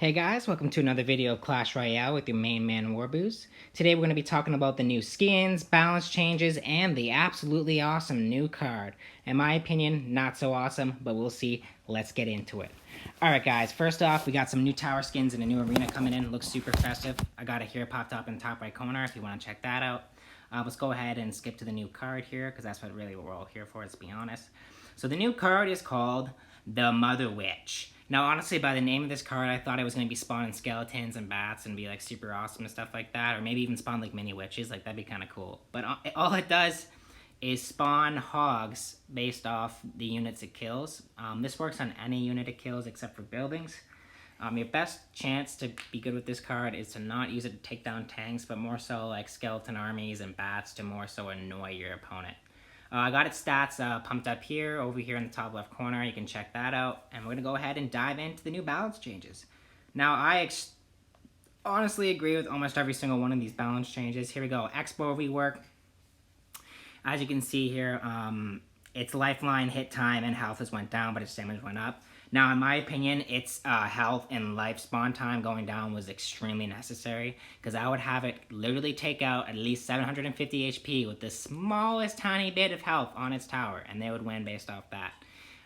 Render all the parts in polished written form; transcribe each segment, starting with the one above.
Hey guys, welcome to another video of Clash Royale with your main man Warbooze. Today we're going to be talking about the new skins, balance changes, and the absolutely awesome new card. In my opinion, not so awesome, but we'll see. Let's get into it. Alright guys, first off, we got some new tower skins and a new arena coming in. Looks super festive. I got it here popped up in the top right corner if you want to check that out. Let's go ahead and skip to the new card here, because that's what we're all here for, let's be honest. So the new card is called the Mother Witch. Now, honestly, by the name of this card, I thought it was going to be spawning skeletons and bats and be, like, super awesome and stuff like that. Or maybe even spawn, like, mini witches. Like, that'd be kind of cool. But all it does is spawn hogs based off the units it kills. This works on any unit it kills except for buildings. Your best chance to be good with this card is to not use it to take down tanks, but more so, like, skeleton armies and bats to more so annoy your opponent. I got its stats pumped up here, over here in the top left corner. You can check that out. And we're going to go ahead and dive into the new balance changes. Now, I honestly agree with almost every single one of these balance changes. Here we go. Expo rework. As you can see here, its lifeline, hit time, and health has went down, but its damage went up. Now, in my opinion, its health and life spawn time going down was extremely necessary, because I would have it literally take out at least 750 HP with the smallest tiny bit of health on its tower, and they would win based off that.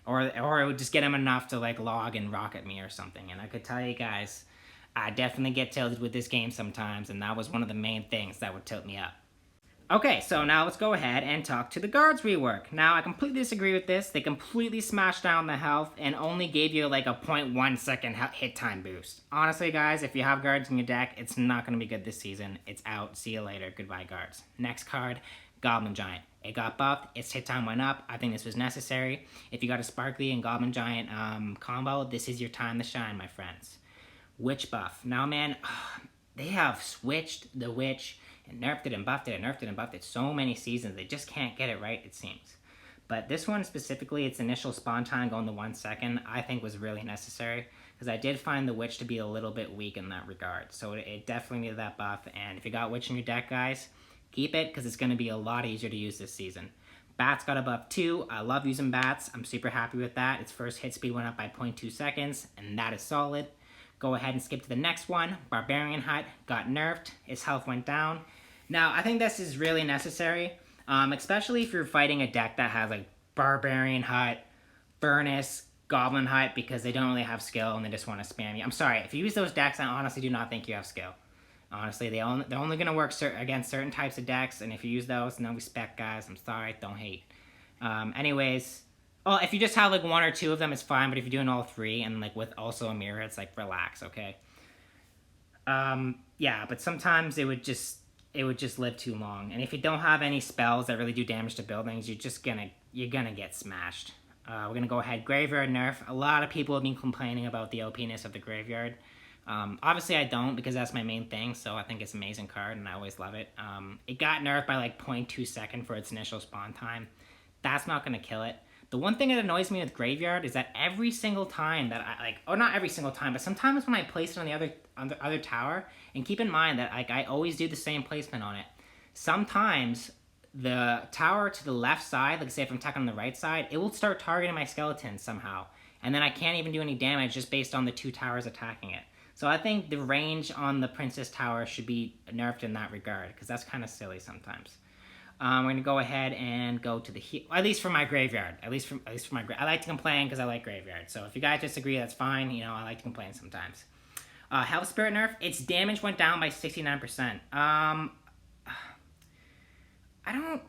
Or it would just get them enough to, like, log and rocket me or something. And I could tell you guys, I definitely get tilted with this game sometimes, and that was one of the main things that would tilt me up. Okay, so now let's go ahead and talk to the guards rework. Now, I completely disagree with this. They completely smashed down the health and only gave you like a 0.1 second hit time boost. Honestly, guys, if you have guards in your deck, it's not going to be good this season. It's out. See you later. Goodbye, guards. Next card, Goblin Giant. It got buffed. Its hit time went up. I think this was necessary. If you got a Sparkly and Goblin Giant combo, this is your time to shine, my friends. Witch buff. Now, man, they have switched the Witch and nerfed it and buffed it and nerfed it and buffed it so many seasons. They just can't get it right, it seems. But this one specifically, its initial spawn time going to 1 second, I think was really necessary, because I did find the Witch to be a little bit weak in that regard. So it definitely needed that buff, and if you got Witch in your deck, guys, keep it, because it's going to be a lot easier to use this season. Bats got a buff too. I love using Bats. I'm super happy with that. Its first hit speed went up by 0.2 seconds, and that is solid. Go ahead and skip to the next one. Barbarian Hut got nerfed. Its health went down. Now, I think this is really necessary, especially if you're fighting a deck that has, like, Barbarian Hut, Furnace, Goblin Hut, because they don't really have skill and they just want to spam you. I'm sorry, if you use those decks, I honestly do not think you have skill. Honestly, they're only going to work against certain types of decks, and if you use those, no respect, guys. I'm sorry, don't hate. Anyways, well, if you just have, like, 1 or 2 of them, it's fine, but if you're doing all 3, and, like, with also a mirror, it's, like, relax, okay? Yeah, but sometimes it would just live too long. And if you don't have any spells that really do damage to buildings, you're gonna get smashed. We're gonna go ahead, Graveyard nerf. A lot of people have been complaining about the OP-ness of the Graveyard. Obviously I don't, because that's my main thing, so I think it's an amazing card and I always love it. It got nerfed by like 0.2 second for its initial spawn time. That's not gonna kill it. The one thing that annoys me with Graveyard is that every single time that or not every single time, but sometimes when I place it on the other tower, and keep in mind that, like, I always do the same placement on it. Sometimes the tower to the left side, like say if I'm attacking on the right side, it will start targeting my skeletons somehow, and then I can't even do any damage just based on the 2 towers attacking it. So I think the range on the Princess Tower should be nerfed in that regard, because that's kind of silly sometimes. We're going to go ahead and go to the at least for my Graveyard. At least for my I like to complain because I like Graveyard. So if you guys disagree, that's fine. You know, I like to complain sometimes. Health Spirit nerf. Its damage went down by 69%. I don't...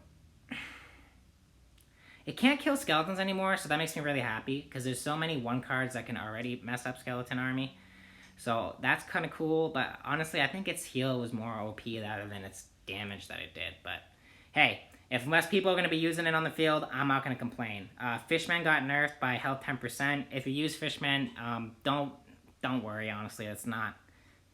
It can't kill skeletons anymore, so that makes me really happy, because there's so many 1 cards that can already mess up Skeleton Army. So that's kind of cool, but honestly, I think its heal was more OP rather than its damage that it did, but... Hey, if less people are going to be using it on the field, I'm not going to complain. Fishman got nerfed by health 10%. If you use Fishman, don't worry, honestly. That's not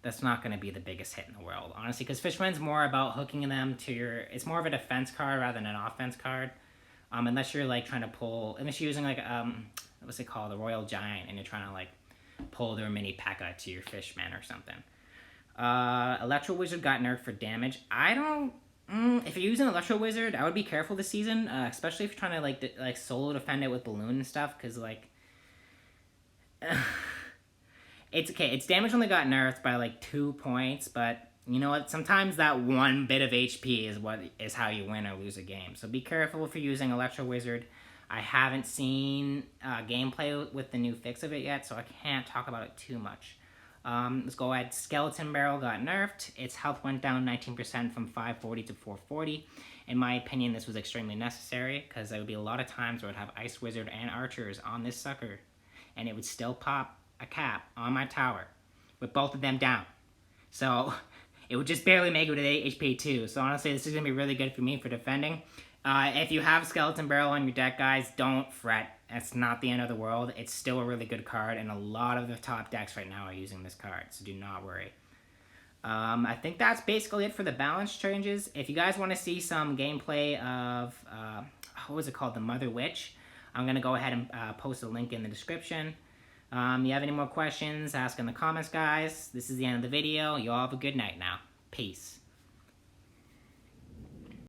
going to be the biggest hit in the world, honestly, because Fishman's more about hooking them to your... It's more of a defense card rather than an offense card. Unless you're, like, trying to pull... Unless you're using, like, what's it called? The Royal Giant, and you're trying to, like, pull their mini P.E.K.K.A. to your Fishman or something. Electro Wizard got nerfed for damage. If you're using Electro Wizard, I would be careful this season, especially if you're trying to, like solo defend it with Balloon and stuff, because, like, It's okay. Its damage only got nerfed by like 2 points, but you know what? Sometimes that one bit of HP is how you win or lose a game. So be careful if you're using Electro Wizard. I haven't seen gameplay with the new fix of it yet, so I can't talk about it too much. Let's go ahead. Skeleton Barrel got nerfed. Its health went down 19% from 540 to 440. In my opinion, this was extremely necessary because there would be a lot of times where I'd have Ice Wizard and Archers on this sucker, and it would still pop a cap on my tower with both of them down. So it would just barely make it with 8 HP too. So honestly, this is going to be really good for me for defending. If you have Skeleton Barrel on your deck, guys, don't fret. It's not the end of the world. It's still a really good card, and a lot of the top decks right now are using this card, so do not worry. I think that's basically it for the balance changes. If you guys want to see some gameplay of, what was it called, the Mother Witch, I'm going to go ahead and post a link in the description. You have any more questions, ask in the comments, guys. This is the end of the video. You all have a good night now. Peace.